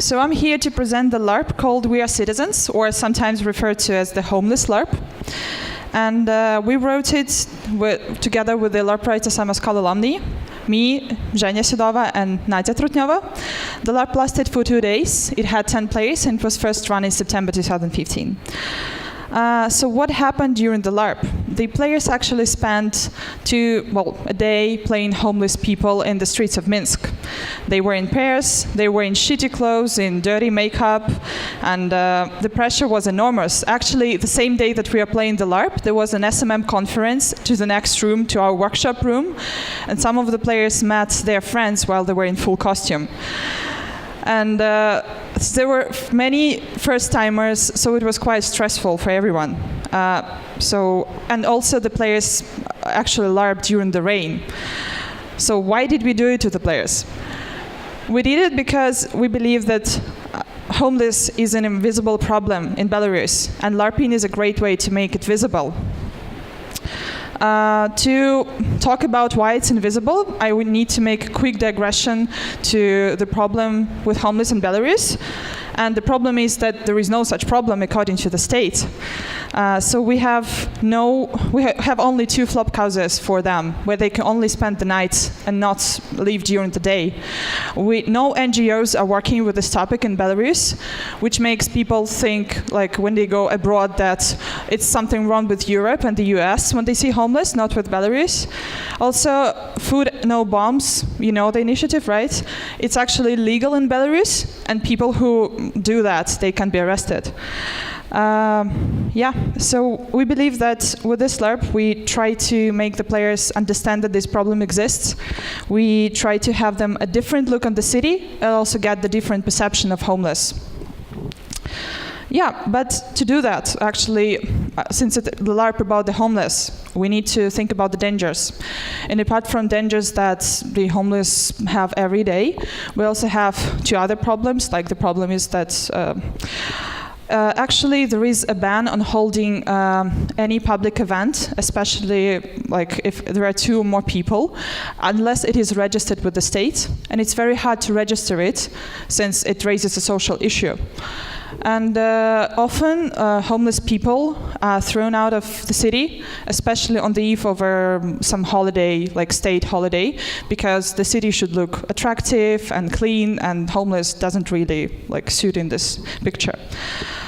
So I'm here to present the Larp called We Are Citizens, or sometimes referred to as the Homeless Larp. And we wrote it together with the Larpwriter Summer School alumni, me, Zhenya Sidova, and Nadya Trutnyova. The Larp lasted for 2 days. It had 10 players, and it was first run in September 2015. So what happened during the Larp? The players actually spent a day playing homeless people in the streets of Minsk. They were in pairs, they were in shitty clothes, in dirty makeup, and the pressure was enormous. Actually, the same day that we are playing the Larp, there was an SMM conference to the next room, to our workshop room, and some of the players met their friends while they were in full costume. And there were many first-timers, so it was quite stressful for everyone. And also the players actually LARPed during the rain. So why did we do it to the players? We did it because we believe that homeless is an invisible problem in Belarus, and LARPing is a great way to make it visible. To talk about why it's invisible, I would need to make a quick digression to the problem with homeless in Belarus. And the problem is that there is no such problem according to the state. So we have only 2 flop houses for them, where they can only spend the night and not leave during the day. No NGOs are working with this topic in Belarus, which makes people think, like when they go abroad, that it's something wrong with Europe and the US when they see homeless, not with Belarus. Also, food, no bombs, you know the initiative, right? It's actually legal in Belarus, and people who do that, they can be arrested. So we believe that with this LARP, we try to make the players understand that this problem exists. We try to have them a different look on the city, and also get the different perception of homeless. Yeah, but to do that, actually, since the LARP about the homeless, we need to think about the dangers. And apart from dangers that the homeless have every day, we also have 2 other problems. Like the problem is that actually there is a ban on holding any public event, especially like if there are 2 or more people, unless it is registered with the state. And it's very hard to register it, since it raises a social issue. And often homeless people are thrown out of the city, especially on the eve of some holiday, like state holiday, because the city should look attractive and clean, and homeless doesn't really suit in this picture.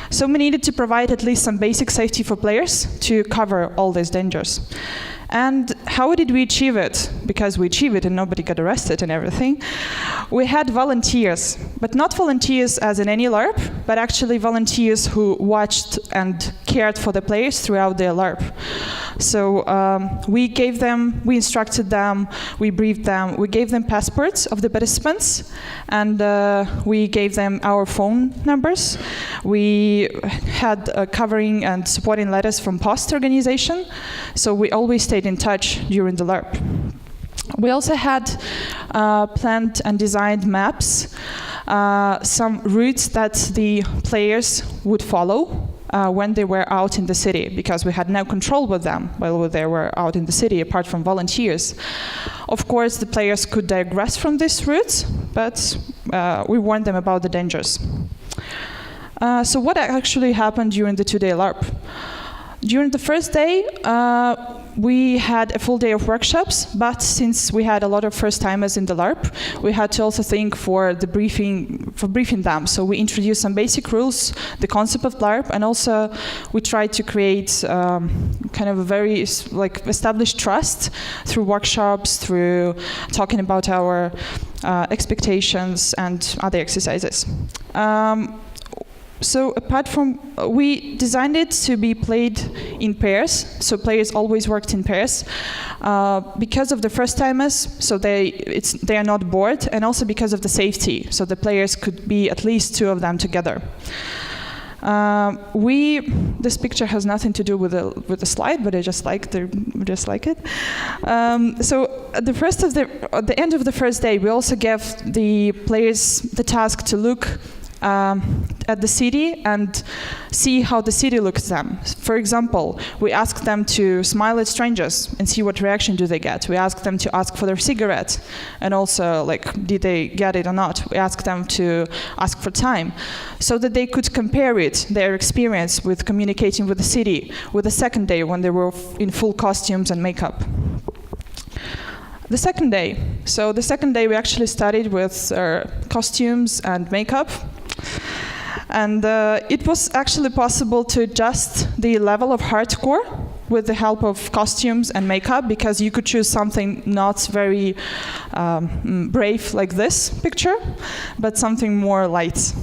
So we needed to provide at least some basic safety for players to cover all these dangers. And how did we achieve it? Because we achieved it and nobody got arrested and everything. We had volunteers, but not volunteers as in any LARP, but actually volunteers who watched and cared for the players throughout their LARP. So we instructed them, we briefed them, we gave them passports of the participants, and we gave them our phone numbers. We had covering and supporting letters from Post organization, so we always stayed in touch during the LARP. We also had planned and designed maps, some routes that the players would follow when they were out in the city, because we had no control with them while they were out in the city, apart from volunteers. Of course, the players could digress from these routes, but we warned them about the dangers. So what actually happened during the 2-day LARP? During the first day, we had a full day of workshops, but since we had a lot of first-timers in the LARP, we had to also think for briefing them. So we introduced some basic rules, the concept of LARP, and also we tried to create kind of a very established trust through workshops, through talking about our expectations and other exercises. So apart from, we designed it to be played in pairs, so players always worked in pairs, because of the first-timers, so they are not bored, and also because of the safety, so the players could be at least 2 of them together. This picture has nothing to do with the slide, but I just like it. So at the end of the first day, we also gave the players the task to look at the city and see how the city looks at them. For example, we ask them to smile at strangers and see what reaction do they get. We ask them to ask for their cigarette and also like, did they get it or not? We ask them to ask for time so that they could compare it, their experience with communicating with the city, with the second day when they were in full costumes and makeup. The second day. So the second day we actually studied with costumes and makeup. And it was actually possible to adjust the level of hardcore with the help of costumes and makeup, because you could choose something not very brave like this picture, but something more light.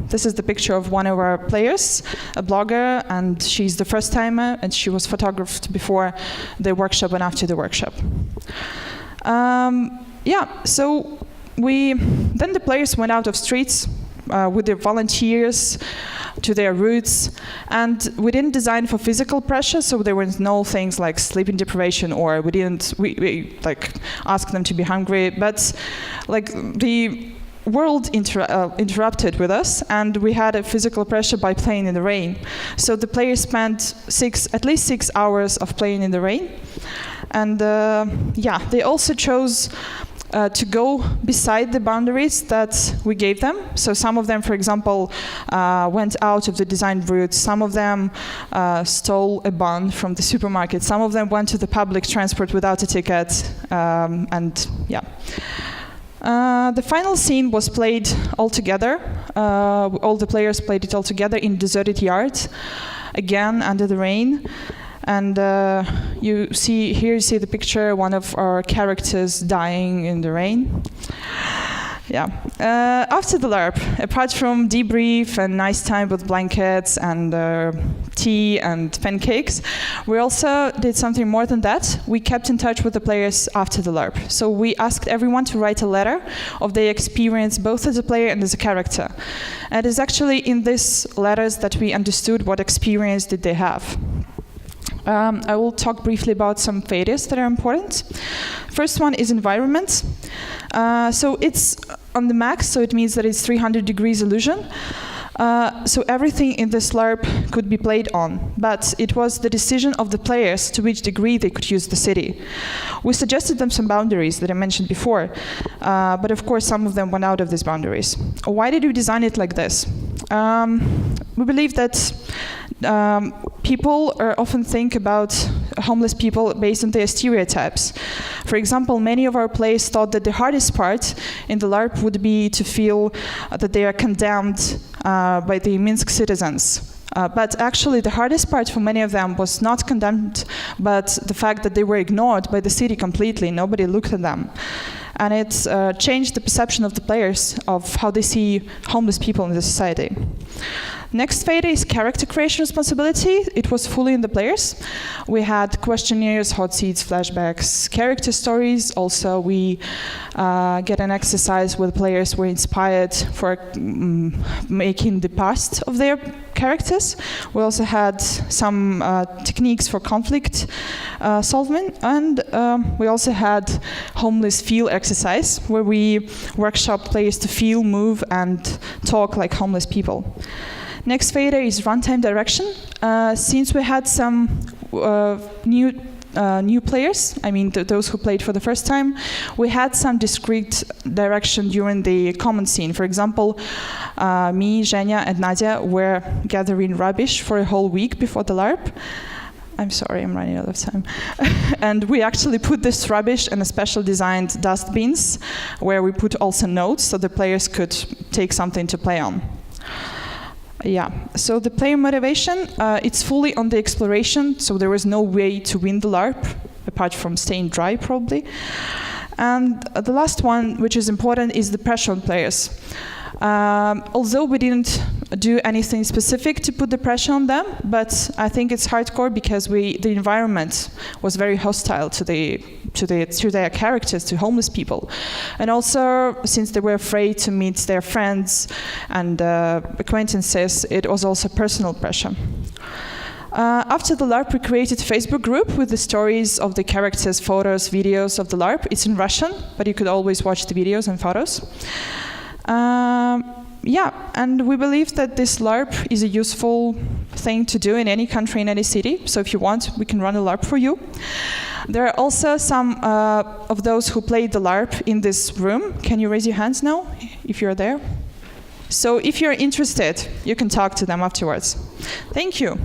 This is the picture of one of our players, a blogger, and she's the first timer, and she was photographed before the workshop and after the workshop. So then the players went out of streets with their volunteers to their routes, and we didn't design for physical pressure, so there were no things like sleeping deprivation, or we like ask them to be hungry, but like the world interrupted with us, and we had a physical pressure by playing in the rain. So the players spent at least 6 hours of playing in the rain, and they also chose to go beside the boundaries that we gave them. So some of them, for example, went out of the designed route. Some of them stole a bun from the supermarket. Some of them went to the public transport without a ticket. The final scene was played all together. All the players played it all together in deserted yard, again under the rain. And you see the picture, one of our characters dying in the rain. After the LARP, apart from debrief and nice time with blankets and tea and pancakes, we also did something more than that. We kept in touch with the players after the LARP. So we asked everyone to write a letter of their experience, both as a player and as a character. And it's actually in these letters that we understood what experience did they have. I will talk briefly about some failures that are important. First one is environment. So it's on the max, so it means that it's 300 degrees illusion. So everything in this LARP could be played on, but it was the decision of the players to which degree they could use the city. We suggested them some boundaries that I mentioned before, but of course some of them went out of these boundaries. Why did we design it like this? We believe that people often think about homeless people based on their stereotypes. For example, many of our players thought that the hardest part in the LARP would be to feel that they are condemned by the Minsk citizens. But actually the hardest part for many of them was not condemned, but the fact that they were ignored by the city completely. Nobody looked at them. And it changed the perception of the players of how they see homeless people in the society. Next phase is character creation responsibility. It was fully in the players. We had questionnaires, hot seats, flashbacks, character stories. Also, we get an exercise where players were inspired for making the past of their characters. We also had some techniques for conflict solving, and we also had homeless feel exercise, where we workshop players to feel, move, and talk like homeless people. Next fader is runtime direction. Since we had some new players, I mean those who played for the first time, we had some discrete direction during the common scene. For example, me, Zhenya, and Nadia were gathering rubbish for a whole week before the LARP. I'm sorry, I'm running out of time. And we actually put this rubbish in a special designed dustbins, where we put also notes so the players could take something to play on. So the player motivation, it's fully on the exploration, so there was no way to win the LARP, apart from staying dry, probably. And the last one, which is important, is the pressure on players. Although we didn't do anything specific to put the pressure on them, but I think it's hardcore because the environment was very hostile to their characters, to homeless people. And also, since they were afraid to meet their friends and acquaintances, it was also personal pressure. After the LARP, we created a Facebook group with the stories of the characters, photos, videos of the LARP. It's in Russian, but you could always watch the videos and photos. Yeah, and we believe that this LARP is a useful thing to do in any country, in any city. So if you want, we can run a LARP for you. There are also some of those who played the LARP in this room. Can you raise your hands now, if you're there? So if you're interested, you can talk to them afterwards. Thank you.